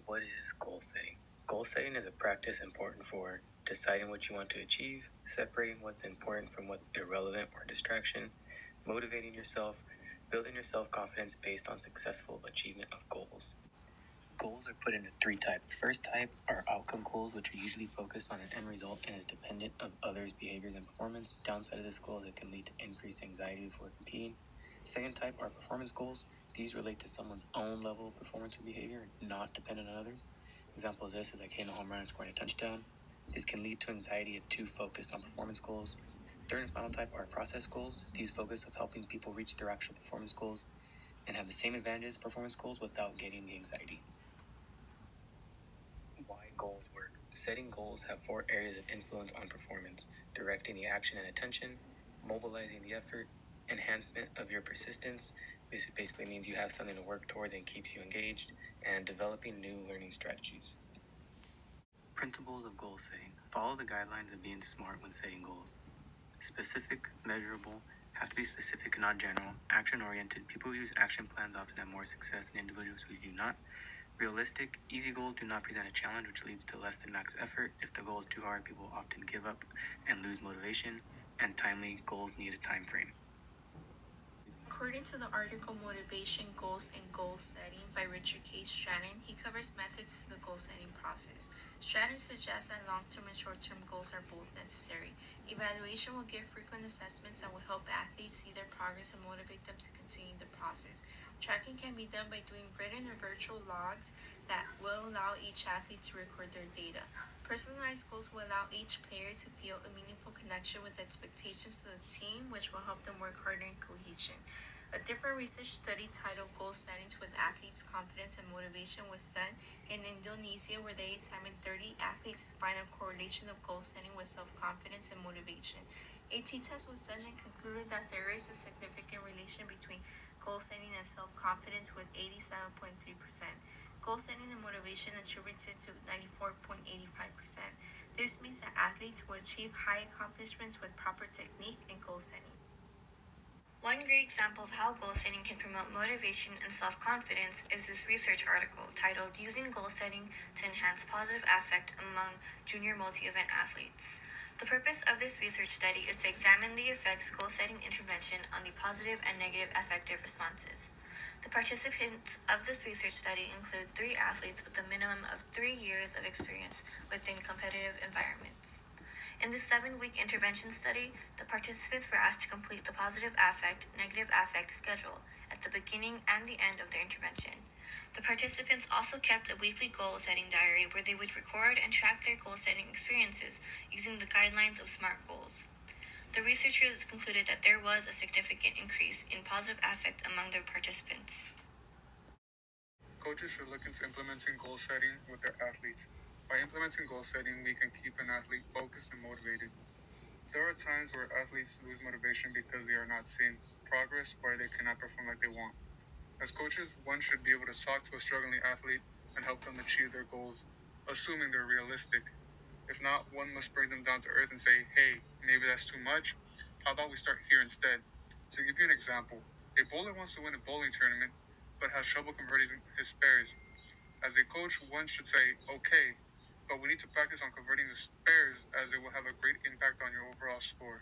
What is goal setting? Goal setting is a practice important for deciding what you want to achieve, separating what's important from what's irrelevant or distraction, motivating yourself, building your self confidence based on successful achievement of goals. Goals are put into three types. First type are outcome goals, which are usually focused on an end result and is dependent of others' behaviors and performance. Downside of this goal is it can lead to increased anxiety before competing. Second type are performance goals. These relate to someone's own level of performance or behavior, not dependent on others. Example of this is like hitting a home run and scoring a touchdown. This can lead to anxiety if too focused on performance goals. Third and final type are process goals. These focus on helping people reach their actual performance goals and have the same advantages as performance goals without getting the anxiety. Why goals work. Setting goals have four areas of influence on performance: directing the action and attention, mobilizing the effort, enhancement of your persistence. This basically means you have something to work towards and keeps you engaged, and developing new learning strategies. Principles of goal setting. Follow the guidelines of being smart when setting goals. Specific, measurable, have to be specific and not general. Action oriented. People who use action plans often have more success than individuals who do not. Realistic, easy goals do not present a challenge, which leads to less than max effort. If the goal is too hard, people often give up and lose motivation. And timely, goals need a time frame. According to the article Motivation, Goals, and Goal Setting by Richard K. Stratton, he covers methods to the goal setting process. Stratton suggests that long-term and short-term goals are both necessary. Evaluation will give frequent assessments that will help athletes see their progress and motivate them to continue the process. Tracking can be done by doing written or virtual logs that will allow each athlete to record their data. Personalized goals will allow each player to feel a meaningful connection with expectations of the team, which will help them work harder in cohesion. A different research study titled Goal Settings with Athletes' Confidence and Motivation was done in Indonesia, where they examined 30 athletes to find a correlation of goal setting with self-confidence and motivation. A t-test was done and concluded that there is a significant relation between goal setting and self-confidence with 87.3%. Goal setting and motivation attributed to 94.85%. This means that athletes will achieve high accomplishments with proper technique and goal setting. One great example of how goal setting can promote motivation and self-confidence is this research article titled Using Goal Setting to Enhance Positive Affect Among Junior Multi-Event Athletes. The purpose of this research study is to examine the effects goal setting intervention on the positive and negative affective responses. The participants of this research study include 3 athletes with a minimum of 3 years of experience within competitive environments. In this 7-week intervention study, the participants were asked to complete the positive affect, negative affect schedule at the beginning and the end of their intervention. The participants also kept a weekly goal-setting diary where they would record and track their goal-setting experiences using the guidelines of SMART goals. The researchers concluded that there was a significant increase in positive affect among their participants. Coaches should look into implementing goal setting with their athletes. By implementing goal setting, we can keep an athlete focused and motivated. There are times where athletes lose motivation because they are not seeing progress or they cannot perform like they want. As coaches, one should be able to talk to a struggling athlete and help them achieve their goals, assuming they're realistic. If not, one must bring them down to earth and say, hey, maybe that's too much. How about we start here instead? To give you an example, a bowler wants to win a bowling tournament, but has trouble converting his spares. As a coach, one should say, okay, but we need to practice on converting the spares as it will have a great impact on your overall score.